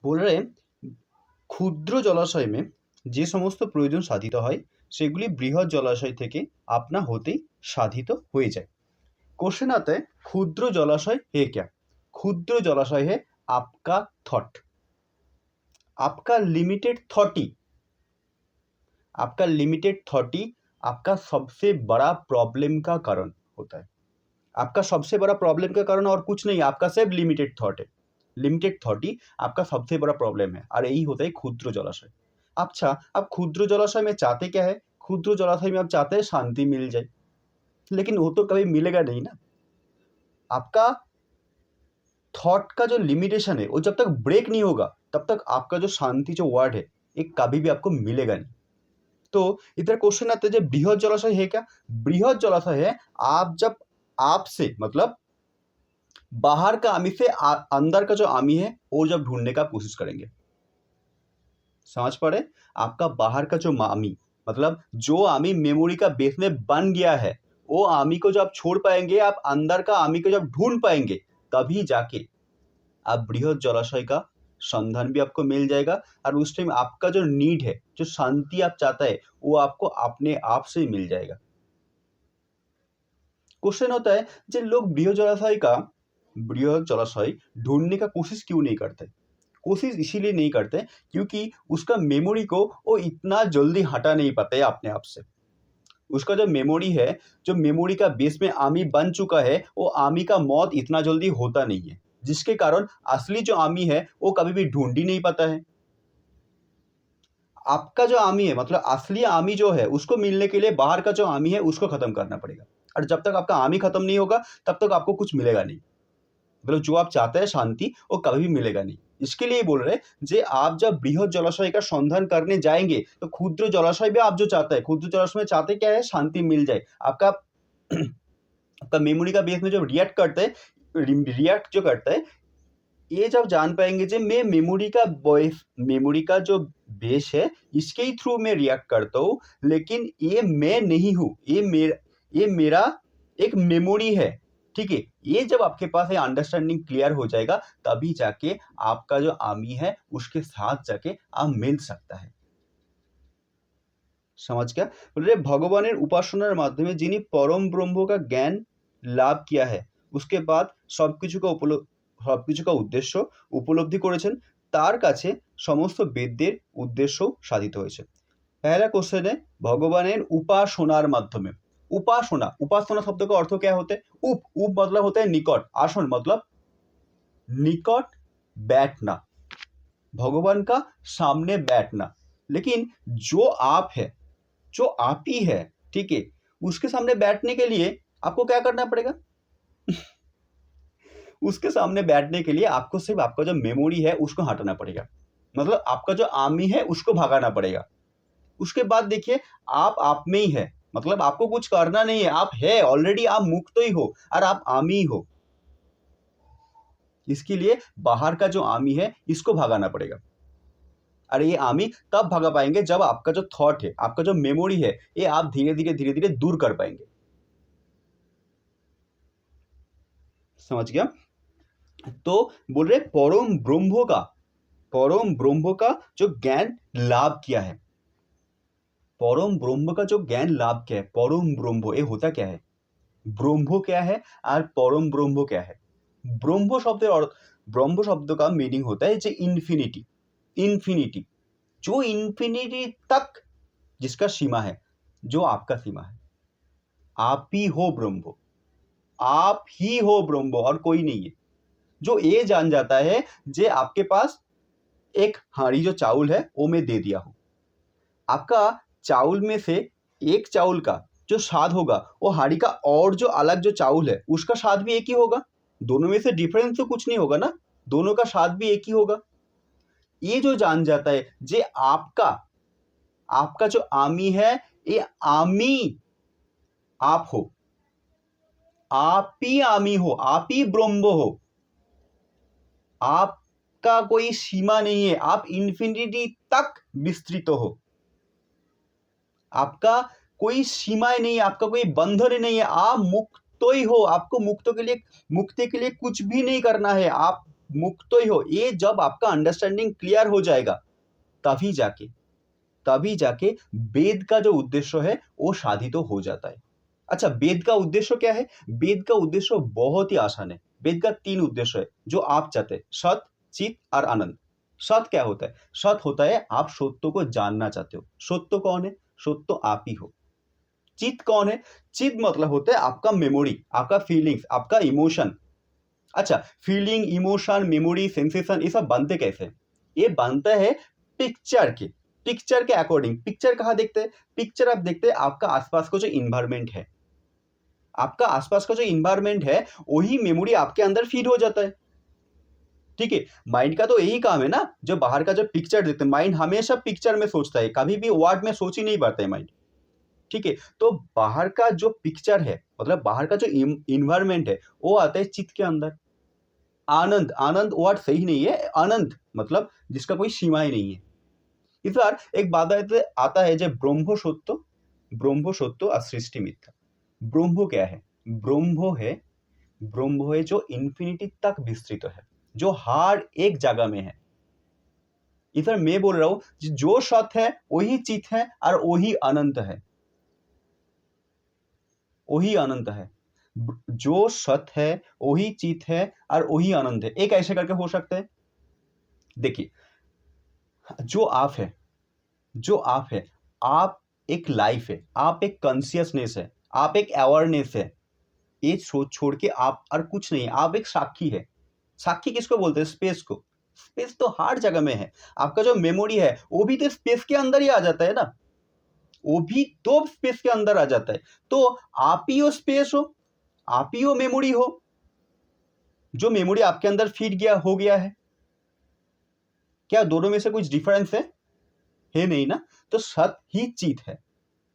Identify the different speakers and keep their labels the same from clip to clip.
Speaker 1: বলে রে ক্ষুদ্র জলাশয় যে সমস্ত প্রয়োজন সাধিত হয় সেগুলি বৃহৎ জলাশয় থেকে আপনা হতেই সাধিত হয়ে যায়। क्वेश्चन आता है क्षुद्र जलाशय है क्या? क्षुद्र जलाशय है आपका थॉट, आपका लिमिटेड थॉट ही, आपका लिमिटेड थॉट ही आपका सबसे बड़ा प्रॉब्लम का कारण होता है। आपका सबसे बड़ा प्रॉब्लम का कारण और कुछ नहीं, आपका सिर्फ लिमिटेड थॉट है। लिमिटेड थॉट ही आपका सबसे बड़ा प्रॉब्लम है और यही होता है क्षुद्र जलाशय। अच्छा, आप क्षुद्र जलाशय में चाहते क्या है? क्षुद्र जलाशय में आप चाहते हैं शांति मिल जाए, लेकिन वो तो कभी मिलेगा नहीं ना। आपका थॉट का जो लिमिटेशन है वो जब तक ब्रेक नहीं होगा तब तक आपका जो शांति जो वर्ड है ये कभी भी आपको मिलेगा नहीं। तो इधर क्वेश्चन आता है जो बृहद जलाशय है क्या? बृहद जलाशय है आप जब आपसे मतलब बाहर का आमी से अंदर का जो आमी है वो जब ढूंढने का कोशिश करेंगे। समझ पड़े? आपका बाहर का जो आमी मतलब जो आमी मेमोरी का बेस में बन गया है वो आमी को जब छोड़ पाएंगे, आप अंदर का आमी को जब ढूंढ पाएंगे तभी जाके आप बृहद जलाशय का संधान भी आपको मिल जाएगा और उस टाइम आपका जो नीड है, जो शांति आप चाहता है वो आपको अपने आप से ही मिल जाएगा। क्वेश्चन होता है जो लोग बृहद जलाशय ढूंढने का कोशिश क्यों नहीं करते? कोशिश इसीलिए नहीं करते क्योंकि उसका मेमोरी को वो इतना जल्दी हटा नहीं पाते अपने आप से। उसका जो मेमोरी है, जो मेमोरी का बेस में आमी बन चुका है, वो आमी का मौत इतना जल्दी होता नहीं है, जिसके कारण असली जो आमी है वो कभी भी ढूंढ ही नहीं पाता है। आपका जो आमी है मतलब असली आमी जो है उसको मिलने के लिए बाहर का जो आमी है उसको खत्म करना पड़ेगा और जब तक आपका आमी खत्म नहीं होगा तब तक आपको कुछ मिलेगा नहीं। मतलब जो आप चाहते हैं शांति वो कभी भी मिलेगा नहीं। इसके लिए बोल रहे जे आप जब बृहद जलाशय का संधान करने जाएंगे तो क्षुद्र जलाशय भी आप जो चाहते हैं, क्षुद्र जलाशय में चाहते क्या है? शांति मिल जाए। आपका आपका मेमोरी का बेस में जो रिएक्ट जो करता है ये जब जान पाएंगे जे मैं मेमोरी का जो बेस है इसके ही थ्रू मैं रिएक्ट करता हूँ, लेकिन ये मैं नहीं हूँ, ये मेरा एक मेमोरी है। ठीक है, ये जब आपके पास ये अंडरस्टैंडिंग क्लियर हो जाएगा तभी जाके आपका जो आमी है उसके साथ जाके आप मिल सकता है। समझ गया? बोले भगवाনের उपासनाর माध्यमे যিনি परम ब्रह्म का ज्ञान लाभ किया है उसके बाद সবকিছু का উদ্দেশ্য উপলব্ধি করেছেন তার কাছে সমস্ত বেদের উদ্দেশ্য সাধিত হয়েছে। पहला क्वेश्चन है भगवाনের उपासनार माध्यमे। उपासना शब्द का अर्थ क्या होता है? उप मतलब होता है निकट, आसन मतलब निकट बैठना, भगवान का सामने बैठना। लेकिन जो आप है, जो आप ही है, ठीक है, उसके सामने बैठने के लिए आपको क्या करना पड़ेगा? उसके सामने बैठने के लिए आपको सिर्फ आपका जो मेमोरी है उसको हटाना पड़ेगा, मतलब आपका जो आमी है उसको भगाना पड़ेगा। उसके बाद देखिए आप में ही है, मतलब आपको कुछ करना नहीं है, आप है ऑलरेडी, आप मुक्त ही हो और आप आमी ही हो। इसके लिए बाहर का जो आमी है इसको भगाना पड़ेगा। अरे ये आमी तब भगा पाएंगे जब आपका जो थॉट है, आपका जो मेमोरी है, ये आप धीरे धीरे दूर कर पाएंगे। समझ गया? तो बोल रहे परम ब्रह्म का जो ज्ञान लाभ किया है, परम ब्रह्म का जो ज्ञान लाभ किया है, परम ब्रह्म ये होता क्या है? ब्रह्म क्या है और परम ब्रह्म क्या है? ब्रह्म शब्द का मीनिंग होता है इन्फिनिटी, इन्फिनिटी, जो इन्फिनिटी तक जिसका सीमा है, जो आपका सीमा है। आप ही हो ब्रह्म, आप ही हो ब्रह्म और कोई नहीं है। जो ये जान जाता है जे आपके पास एक हांडी जो चावल है वो मैं दे दिया हूं, आपका चावल में से एक चावल का जो स्वाद होगा वो हांडी का और जो अलग जो चावल है उसका स्वाद भी एक ही होगा। दोनों में से डिफरेंस तो कुछ नहीं होगा ना, दोनों का स्वाद भी एक ही होगा। ये जो जान जाता है जे आपका जो आमी है ये आमी आप हो, आप ही आमी हो, आप ही ब्रह्म हो, आपका कोई सीमा नहीं है, आप इन्फिनिटी तक विस्तृत हो, आपका कोई सीमाएं नहीं है, आपका कोई बंधन ही नहीं है, आप मुक्त ही हो। आपको मुक्ति के लिए कुछ भी नहीं करना है, आप मुक्त ही हो, ये जब आपका अंडरस्टैंडिंग क्लियर हो जाएगा तभी जाके वेद का जो उद्देश्य है वो साधित तो हो जाता है। अच्छा, वेद का उद्देश्य क्या है? वेद का उद्देश्य बहुत ही आसान है। वेद का 3 उद्देश्य है जो आप चाहते हैं, सत, चित और आनंद। सत क्या होता है? सत होता है आप सत्य को जानना चाहते हो। सत्य कौन है? सत्य आप ही हो। चित कौन है? चित मतलब होता है आपका मेमोरी, आपका फीलिंग्स, आपका इमोशन। अच्छा, फीलिंग, इमोशन, मेमोरी, सेंसेशन ये सब बनते कैसे? ये बनता है पिक्चर के अकॉर्डिंग। पिक्चर कहाँ देखते हैं? पिक्चर आप देखते हैं आपका आसपास का जो इन्वायरमेंट है, आपका आसपास का जो इन्वायरमेंट है वही मेमोरी आपके अंदर फीड हो जाता है। ठीक है, माइंड का तो यही काम है ना, जो बाहर का जो पिक्चर देखते हैं, माइंड हमेशा पिक्चर में सोचता है, कभी भी वर्ड में सोच ही नहीं पाता है माइंड। ठीक है, तो बाहर का जो पिक्चर है, मतलब बाहर का जो इन्वायरमेंट है वो आता है चित्त के अंदर। आनंद, आनंद वर्ड सही नहीं है, आनंद मतलब जिसका कोई सीमा ही नहीं है। इस बार एक बात आता है जो ब्रह्म सत्य और सृष्टि मिथ्या। ब्रह्म क्या है? ब्रह्म है जो इन्फिनिटी तक विस्तृत है, जो हर एक जगह में है। इधर मैं बोल रहा हूं जो सत्य है वही चित है और वही अनंत है, वही अनंत है। जो सत्य है वही चित है और वही अनंत है। एक ऐसे करके हो सकता है। देखिए, जो आप है, आप एक लाइफ है, आप एक कॉन्शियसनेस है, आप एक अवेयरनेस है। ये छोड़ के आप और कुछ नहीं है, आप एक साक्षी है। साक्षी किसको बोलते हैं? स्पेस को। स्पेस तो हर जगह में है। आपका जो मेमोरी है वो भी तो स्पेस के अंदर ही आ जाता है ना, वो भी तो स्पेस के अंदर आ जाता है। तो आप ही वो स्पेस हो, आप ही वो मेमोरी हो, जो मेमोरी आपके अंदर फीड हो गया है। क्या दोनों में से कुछ डिफरेंस है नहीं ना। तो सत ही चीत है,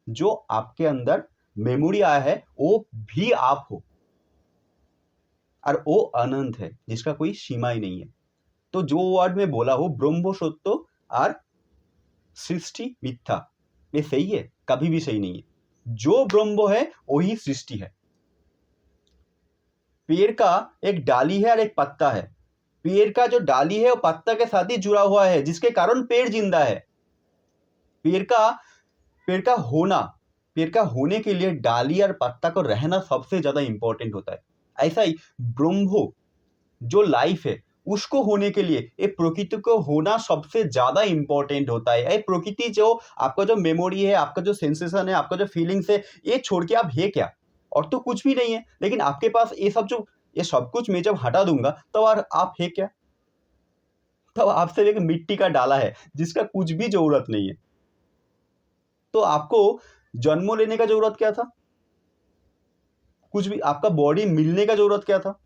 Speaker 1: जो आपके अंदर मेमोरी आया है वो भी आप हो, और वो अनंत है जिसका कोई सीमा ही नहीं है। तो जो वर्ड में बोला हो ब्रह्म सत्य और सृष्टि मिथ्या, ये सही है? कभी भी सही नहीं है। जो ब्रह्म है वही सृष्टि है। पेड़ का एक डाली है और एक पत्ता है। पेड़ का जो डाली है वो पत्ता के साथ ही जुड़ा हुआ है, जिसके कारण पेड़ जिंदा है। पेड़ का पेड़ का होना पेड़ का होने के लिए डाली और पत्ता को रहना सबसे ज्यादा इंपॉर्टेंट होता है। ऐसा ही ब्रह्मो जो लाइफ है उसको होने के लिए ये प्रकृति को होना सबसे ज्यादा इंपॉर्टेंट होता है। ये प्रकृति जो आपका जो मेमोरी है, आपका जो सेंसेशन है, आपका जो फीलिंग्स है, ये छोड़ के आप है क्या? और तो कुछ भी नहीं है। लेकिन आपके पास ये सब कुछ मैं जब हटा दूंगा तो और आप है क्या? तब आप सिर्फ एक मिट्टी का डाला है जिसका कुछ भी जरूरत नहीं है। तो आपको जन्म लेने का जरूरत क्या था? कुछ भी। आपका बॉडी मिलने का जरूरत क्या था?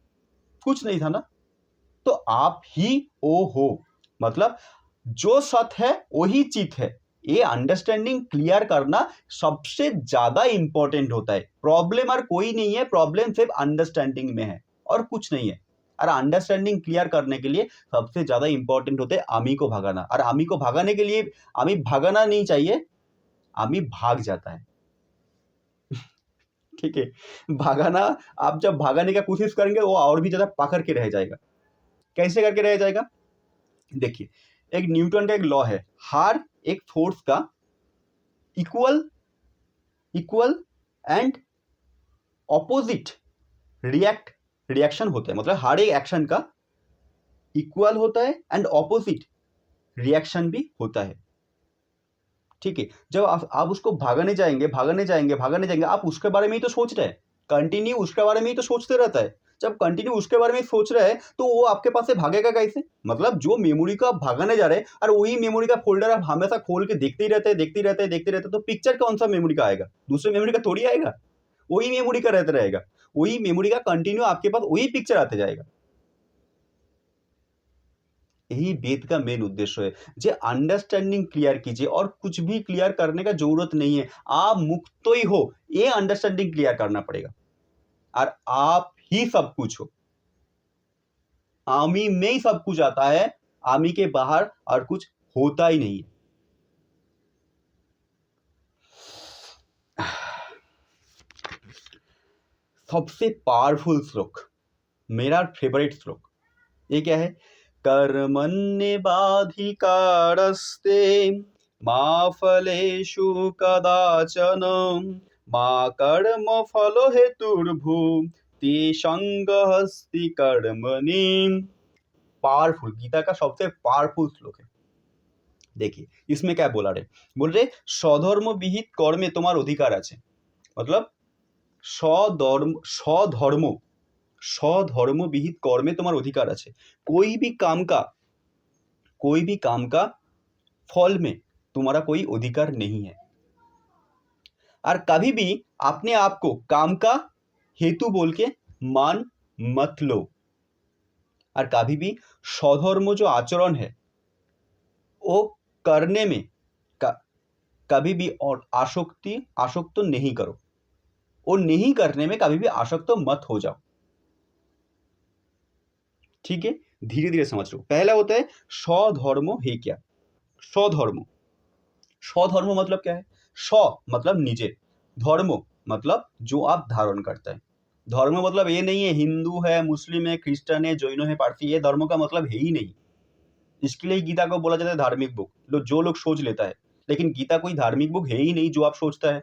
Speaker 1: कुछ नहीं था ना। तो आप ही वो हो, मतलब जो सत्य है वही चित है। ये अंडरस्टैंडिंग क्लियर करना सबसे ज्यादा इंपॉर्टेंट होता है। प्रॉब्लम और कोई नहीं है, प्रॉब्लम सिर्फ अंडरस्टैंडिंग में है और कुछ नहीं है। और अंडरस्टैंडिंग क्लियर करने के लिए सबसे ज्यादा इंपॉर्टेंट होते हैं आमी को भगाना। और आमी को भगाने के लिए आमी भगाना नहीं चाहिए, आमी भाग जाता है। ठीक है, भागाना, आप जब भागाने की कोशिश करेंगे वो और भी ज्यादा पकड़ के रह जाएगा। कैसे करके रह जाएगा? देखिए, एक न्यूटन का एक लॉ है, हर एक फोर्स का equal equal and opposite reaction होता है। मतलब हर एक एक्शन का इक्वल होता है एंड ऑपोजिट रिएक्शन भी होता है। ठीक है, जब आप उसको भागने जाएंगे, आप उसके बारे में ही तो सोच रहे हैं, कंटिन्यू उसके बारे में ही तो सोचते रहता है। जब कंटिन्यू उसके बारे में सोच रहे हैं तो वो आपके पास से भागेगा कैसे? मतलब जो मेमोरी को आप भागाने जा रहे हैं और वही मेमोरी का फोल्डर आप हमेशा खोल के देखते ही रहते हैं, तो पिक्चर कौन सा मेमोरी का आएगा? दूसरे मेमोरी का थोड़ी आएगा, वही मेमोरी का रहता रहेगा। वही मेमोरी का कंटिन्यू आपके पास वही पिक्चर आते जाएगा। यही वेद का मेन उद्देश्य है, जे अंडरस्टैंडिंग क्लियर कीजिए और कुछ भी क्लियर करने का जरूरत नहीं है। आप मुक्त तो ही हो, ये अंडरस्टैंडिंग क्लियर करना पड़ेगा। और आप ही सब कुछ हो, आमी में ही सब कुछ आता है, आमी के बाहर और कुछ होता ही नहीं है। सबसे पावरफुल श्लोक, मेरा फेवरेट श्लोक, ये क्या है? कर्मण्येवाधिकारस्ते मा फलेषु कदाचन मा कर्मफल हेतुर्भू ते संगहस्ति कर्मणि। पावरफुल, गीता का सबसे पावरफुल श्लोक है। देखिए इसमें क्या बोला रे, बोल रहे स्वधर्म विहित कर्मे তোমার অধিকার আছে, मतलब स्वधर्म विहित कर्मे तुम्हार अधिकार আছে। कोई भी काम का फल में तुम्हारा कोई अधिकार नहीं है। और कभी भी अपने आप को काम का हेतु बोल के मान मत लो। और कभी भी स्वधर्म जो आचरण है वो करने में कभी भी और आसक्त नहीं करो, और नहीं करने में कभी भी आसक्त मत हो जाओ। ठीक है, धीरे धीरे समझ लो। पहला होता है स्वधर्म है क्या? स्वधर्म, स्वधर्म मतलब क्या है? स्व मतलब निजे, धर्म मतलब जो आप धारण करते हैं। धर्म मतलब ये नहीं है हिंदू है, मुस्लिम है, क्रिश्चियन है, जैन है, पारसी, ये धर्म का मतलब है ही नहीं। इसके लिए गीता को बोला जाता है धार्मिक बुक, जो लोग सोच लेता है, लेकिन गीता कोई धार्मिक बुक है ही नहीं जो आप सोचता है।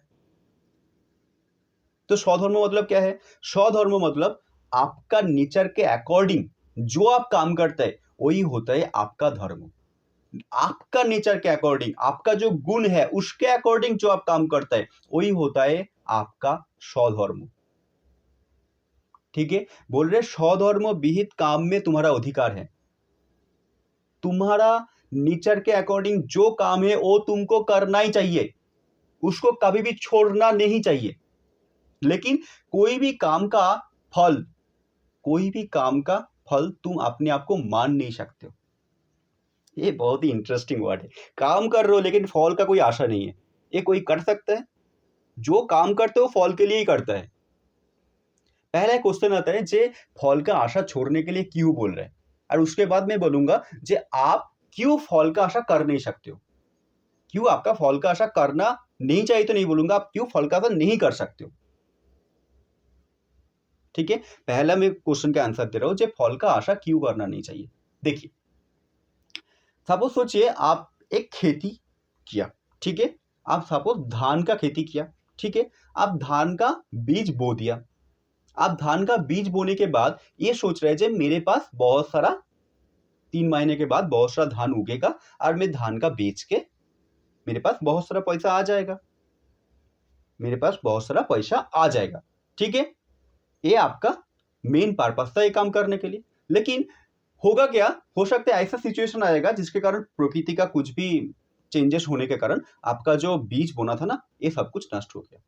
Speaker 1: तो स्वधर्म मतलब क्या है? स्वधर्म मतलब आपका नेचर के अकॉर्डिंग जो आप काम करते हैं वही होता है आपका धर्म। आपका नेचर के अकॉर्डिंग, आपका जो गुण है उसके अकॉर्डिंग जो आप काम करते हैं वही होता है आपका स्वधर्म। ठीक है, बोल रहे स्वधर्म विहित काम में तुम्हारा अधिकार है। तुम्हारा नेचर के अकॉर्डिंग जो काम है वो तुमको करना ही चाहिए, उसको कभी भी छोड़ना नहीं चाहिए। लेकिन कोई भी काम का फल तुम अपने आप को मान नहीं सकते हो। ये बहुत ही इंटरेस्टिंग वर्ड है। काम कर रहे हो लेकिन फल का कोई आशा नहीं है, ये कोई कर सकता है? जो काम करते हो फल के लिए ही करता है। पहला क्वेश्चन आता है जे फल का आशा छोड़ने के लिए क्यों बोल रहे हैं, और उसके बाद मैं बोलूंगा जे आप क्यों फल का आशा कर नहीं सकते हो, क्यों आपका फल का आशा करना नहीं चाहिए तो नहीं बोलूंगा, आप क्यों फल का आशा नहीं कर सकते हो। ठीक है, पहला मैं क्वेश्चन का आंसर दे रहा हूं जे फल का आशा क्यों करना नहीं चाहिए। देखिए सपोज सोचिए आप एक खेती किया, ठीक है, आप सपोज धान का खेती किया, ठीक है, आप धान का बीज बो दिया। आप धान का बीज बोने के बाद ये सोच रहे हैं मेरे पास बहुत सारा 3 महीने के बाद बहुत सारा धान उगेगा और मैं धान का बेच के मेरे पास बहुत सारा पैसा आ जाएगा, मेरे पास बहुत सारा पैसा आ जाएगा। ठीक है, ये आपका मेन पर्पस था ये काम करने के लिए। लेकिन होगा क्या, हो सकता है ऐसा सिचुएशन आएगा जिसके कारण प्रकृति का कुछ भी चेंजेस होने के कारण आपका जो बीज बोना था ना ये सब कुछ नष्ट हो गया।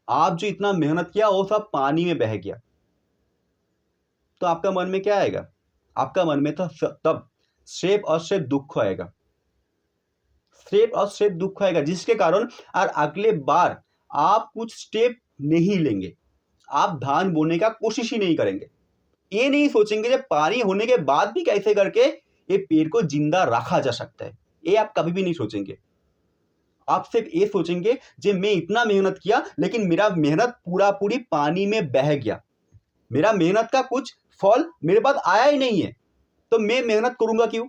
Speaker 1: आप जो इतना मेहनत किया वो सब पानी में बह गया। तो आपका मन में क्या आएगा? आपका मन में तो तब सिर्फ और सिर्फ दुख आएगा, सिर्फ और सिर्फ दुख आएगा, जिसके कारण और अगले बार आप कुछ स्टेप नहीं लेंगे, आप धान बोने का कोशिश ही नहीं करेंगे। ये नहीं सोचेंगे जब पानी होने के बाद भी कैसे करके ये पेड़ को जिंदा रखा जा सकता है, ये आप कभी भी नहीं सोचेंगे। आप सिर्फ ये सोचेंगे जे मैं इतना मेहनत किया लेकिन मेरा मेहनत पूरा पूरी पानी में बह गया, मेरा मेहनत का कुछ फल मेरे पास आया ही नहीं है, तो मैं मेहनत करूंगा क्यों।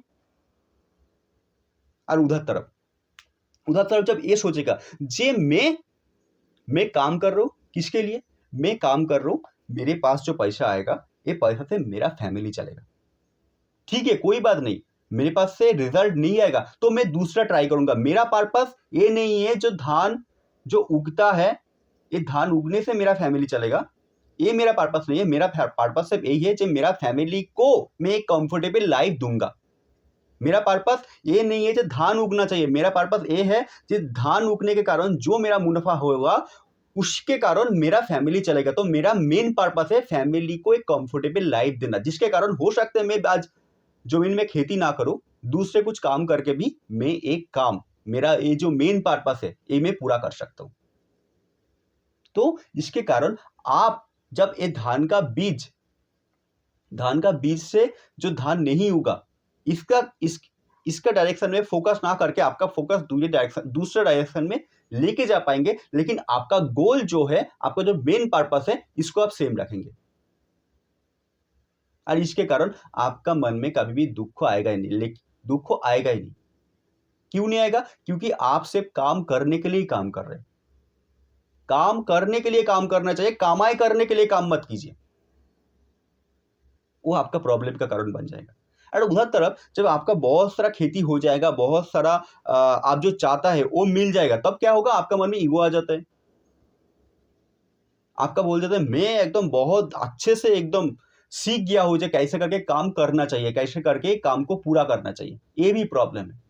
Speaker 1: और उधर तरफ जब ये सोचेगा जे मैं काम कर रहा हूं किसके लिए, मैं काम कर रहा हूं मेरे पास जो पैसा आएगा ये पैसा से मेरा फैमिली चलेगा। ठीक है कोई बात नहीं, मेरे पास से रिजल्ट नहीं आएगा तो मैं दूसरा ट्राई करूंगा। मेरा पर्पस ये नहीं है जो धान जो उगता है ये धान उगने से मेरा फैमिली चलेगा, ये मेरा पर्पस नहीं है। मेरा पर्पस सिर्फ यही है कि मेरा फैमिली को मैं एक कंफर्टेबल लाइफ दूंगा। मेरा पर्पस ये नहीं है कि धान उगना चाहिए, मेरा पर्पस ये है कि धान उगने के कारण जो मेरा मुनाफा होगा उसके कारण मेरा फैमिली चलेगा। तो मेरा मेन पर्पस है फैमिली को एक कंफर्टेबल लाइफ देना, जिसके कारण हो सकता है मैं आज जमीन में खेती ना करूं, दूसरे कुछ काम करके भी मैं एक काम, मेरा ये जो मेन पर्पस है ये मैं पूरा कर सकता हूं। तो इसके कारण आप जब ये धान का बीज से जो धान नहीं उगा इसका डायरेक्शन में फोकस ना करके आपका फोकस दूसरे डायरेक्शन में लेके जा पाएंगे, लेकिन आपका गोल जो है, आपका जो मेन पर्पस है इसको आप सेम रखेंगे। और इसके कारण आपका मन में कभी भी दुख आएगा ही नहीं, लेकिन दुख आएगा ही नहीं। क्यों नहीं आएगा? क्योंकि आप सिर्फ काम करने के लिए ही काम कर रहे हैं। काम करने के लिए काम करना चाहिए, कमाई करने के लिए काम मत कीजिए, वो आपका प्रॉब्लम का कारण बन जाएगा। और उधर तरफ जब आपका बहुत सारा खेती हो जाएगा, बहुत सारा आप जो चाहता है वो मिल जाएगा, तब क्या होगा? आपका मन में ईगो आ जाता है, आपका बोल जाता है मैं एकदम बहुत अच्छे से एकदम सीख गया हूं, जो कैसे करके काम करना चाहिए, कैसे करके काम को पूरा करना चाहिए। ये भी प्रॉब्लम है,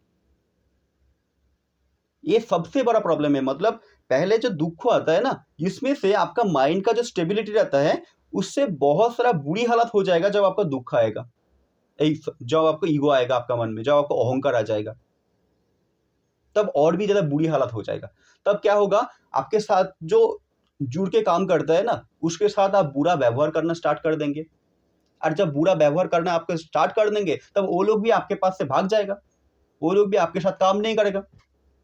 Speaker 1: ये सबसे बड़ा प्रॉब्लम है। मतलब पहले जो दुख आता है ना, इसमें से आपका माइंड का जो स्टेबिलिटी रहता है, उससे बहुत सारा बुरी हालत हो जाएगा जब आपका दुख आएगा, जब आपको ईगो आएगा आपका मन में, जब आपको अहंकार आ जाएगा, तब और भी ज्यादा बुरी हालत हो जाएगा। तब क्या होगा? आपके साथ जो जुड़ के काम करता है ना, उसके साथ आप बुरा व्यवहार करना स्टार्ट कर देंगे, और जब बुरा व्यवहार करना आपको स्टार्ट कर देंगे, तब वो लोग भी आपके पास से भाग जाएगा, वो लोग भी आपके साथ काम नहीं करेगा।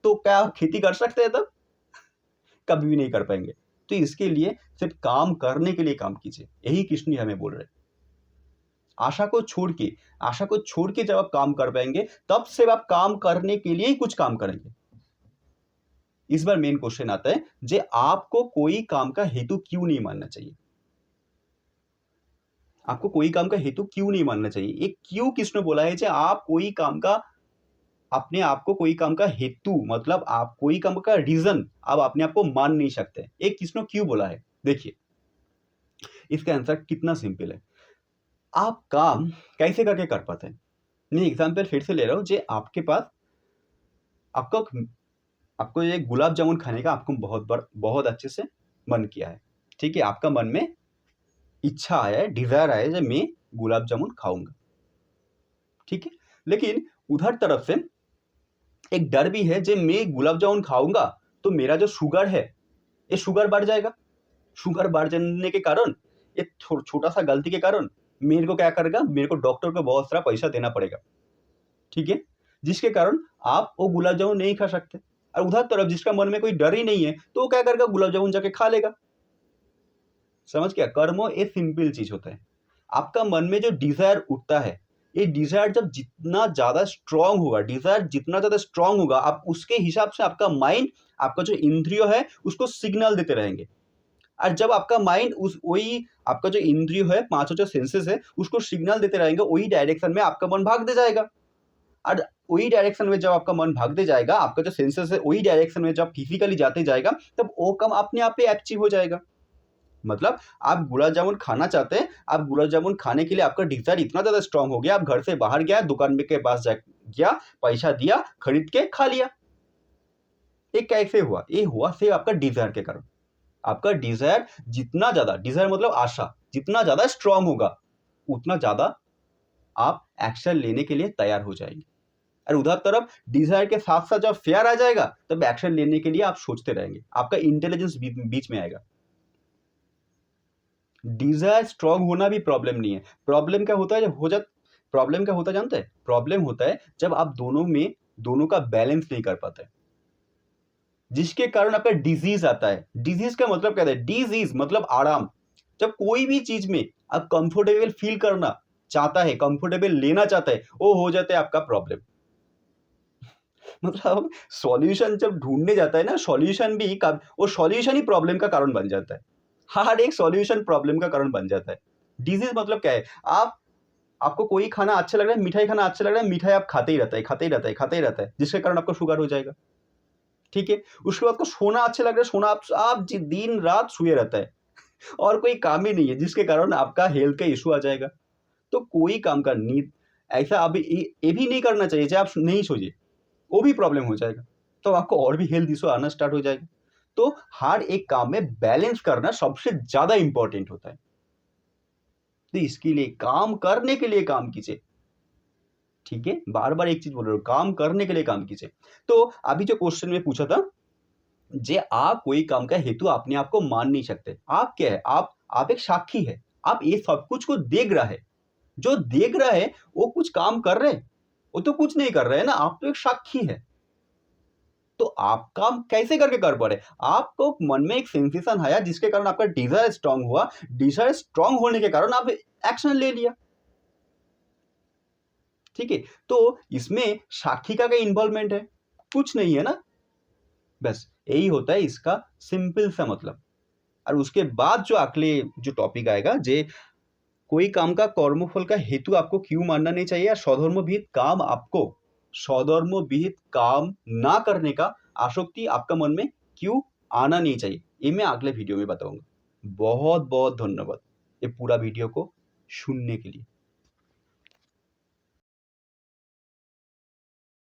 Speaker 1: तो क्या आप खेती कर सकते हैं तब? कभी भी नहीं कर पाएंगे। तो इसके लिए सिर्फ काम करने के लिए काम कीजिए, यही कृष्ण हमें बोल रहे हैं। आशा को छोड़ के जब आप काम कर पाएंगे, तब से आप काम करने के लिए ही कुछ काम करेंगे। इस बार मेन क्वेश्चन आता है, जे आपको कोई काम का हेतु क्यों नहीं मानना चाहिए? आपको कोई काम का हेतु क्यों नहीं मानना चाहिए? ये क्यों कृष्ण बोला है, जे आप कोई काम का, अपने आप को कोई काम का हेतु, मतलब आप कोई काम का रीजन आप अपने आप को मान नहीं सकते। एक कृष्ण क्यों बोला है? देखिए, इसका आंसर कितना सिंपल है। आप काम कैसे करके कर पाते हैं? मैं एग्जाम्पल फिर से ले रहा हूं, जे आपके पास आपको आपको ये गुलाब जामुन खाने का आपको बहुत अच्छे से मन किया है, ठीक है? आपका मन में इच्छा आया है, डिजायर आया है, जब मैं गुलाब जामुन खाऊंगा, ठीक है? लेकिन उधर तरफ से एक डर भी है, जब मैं गुलाब जामुन खाऊंगा तो मेरा जो शुगर है, ये शुगर बढ़ जाएगा। शुगर बढ़ जाने के कारण, ये छोटा सा गलती के कारण मेरे को क्या करेगा? मेरे को डॉक्टर को बहुत सारा पैसा देना पड़ेगा, ठीक है? जिसके कारण आप वो गुलाब जामुन नहीं खा सकते। और उधर तरफ जिसका मन में कोई डर ही नहीं है, तो वो क्या करेगा? गुलाब जामुन जाके खा लेगा। समझ गया? कर्म एक सिंपल चीज होता है। आपका मन में जो डिजायर उठता है, ये डिजायर जब जितना ज्यादा स्ट्रांग होगा, डिजायर जितना ज्यादा स्ट्रांग होगा, आप उसके हिसाब से आपका माइंड, आपका जो इंद्रिय है, उसको सिग्नल देते रहेंगे। और जब आपका माइंड उस वही आपका जो इंद्रिय है, पांचों जो सेंसेस है, उसको सिग्नल देते रहेंगे, वही डायरेक्शन में आपका मन भागते जाएगा। और वही डायरेक्शन में जब आपका मन भागते जाएगा, आपका जो सेंसेस है वही डायरेक्शन में जब फिजिकली जाते जाएगा, तब वो काम अपने आप ही अचीव हो जाएगा। मतलब आप गुलाब जामुन खाना चाहते हैं, आप गुलाब जामुन खाने के लिए आपका डिजायर इतना ज्यादा स्ट्रांग हो गया, आप घर से बाहर गया, दुकान के पास जा गया, पैसा दिया, खरीद के खा लिया। ये कैसे हुआ? ये हुआ सिर्फ आपका डिजायर के कारण। आपका डिजायर जितना ज्यादा, डिजायर मतलब आशा, जितना ज्यादा स्ट्रांग होगा, उतना ज्यादा आप एक्शन लेने के लिए तैयार हो जाएंगे। और उधर तरफ डिजायर के साथ साथ जब फेयर आ जाएगा, तब एक्शन लेने के लिए आप सोचते रहेंगे, आपका इंटेलिजेंस बीच में आएगा। डिजायर स्ट्रांग होना भी प्रॉब्लम नहीं है। प्रॉब्लम क्या होता है? प्रॉब्लम क्या होता है जानते हैं? प्रॉब्लम होता है जब आप दोनों का बैलेंस नहीं कर पाते, जिसके कारण आपका डिजीज आता है। डिजीज का मतलब क्या है? डिजीज मतलब आराम। जब कोई भी चीज में आप कंफर्टेबल फील करना चाहता है, कंफर्टेबल लेना चाहता है, वो हो जाता है आपका प्रॉब्लम। मतलब सॉल्यूशन जब ढूंढने जाता है ना, सॉल्यूशन भी वो सॉल्यूशन ही प्रॉब्लम का कारण बन जाता है। हर एक सॉल्यूशन प्रॉब्लम का कारण बन जाता है। डिजीज मतलब क्या है? आपको कोई खाना अच्छा लग रहा है, मिठाई खाना अच्छा लग रहा है, मिठाई आप खाते ही रहता है, खाते ही रहता है, खाते ही रहता है, जिसके कारण आपको शुगर हो जाएगा, ठीक है? उसके बाद को सोना अच्छा लग रहा है, सोना आप दिन रात सोए रहता है, और कोई काम ही नहीं है, जिसके कारण आपका हेल्थ का इशू आ जाएगा। तो कोई काम का नींद ऐसा आप ये भी नहीं करना चाहिए, चाहे आप नहीं सोइए, वो भी प्रॉब्लम हो जाएगा, तो आपको और भी हेल्थ इशू आना स्टार्ट हो जाएगा। तो हर एक काम में बैलेंस करना सबसे ज्यादा इंपॉर्टेंट होता है। तो इसके लिए काम करने के लिए काम कीजिए, ठीक है? बार बार एक चीज बोल रहा हूं, काम करने के लिए काम कीजिए। तो अभी जो क्वेश्चन में पूछा था, जे आप कोई काम का हेतु अपने आप को मान नहीं सकते। आप क्या है? आप एक साक्षी है, आप ये सब कुछ को देख रहा है। जो देख रहा है वो कुछ काम कर रहे, वो तो कुछ नहीं कर रहे है ना, आप तो एक साक्षी है। तो आप काम कैसे करके कर पा रहे? आपको मन में एक सेंसेशन आया, जिसके कारण आपका डिजायर स्ट्रांग हुआ, डिजायर स्ट्रांग होने के कारण आप एक्शन ले लिया। ठीक है, तो इसमें साक्षी का क्या इन्वॉल्वमेंट है? कुछ नहीं है ना। बस यही होता है इसका सिंपल सा मतलब। और उसके बाद जो अगले जो टॉपिक आएगा, जे कोई काम का कर्मफल का हेतु आपको क्यों मानना नहीं चाहिए, और स्वधर्म विहित काम ना करने का आसक्ति आपका मन में क्यों आना नहीं चाहिए, ये मैं अगले वीडियो में बताऊंगा। बहुत बहुत धन्यवाद ये पूरा वीडियो को सुनने के लिए।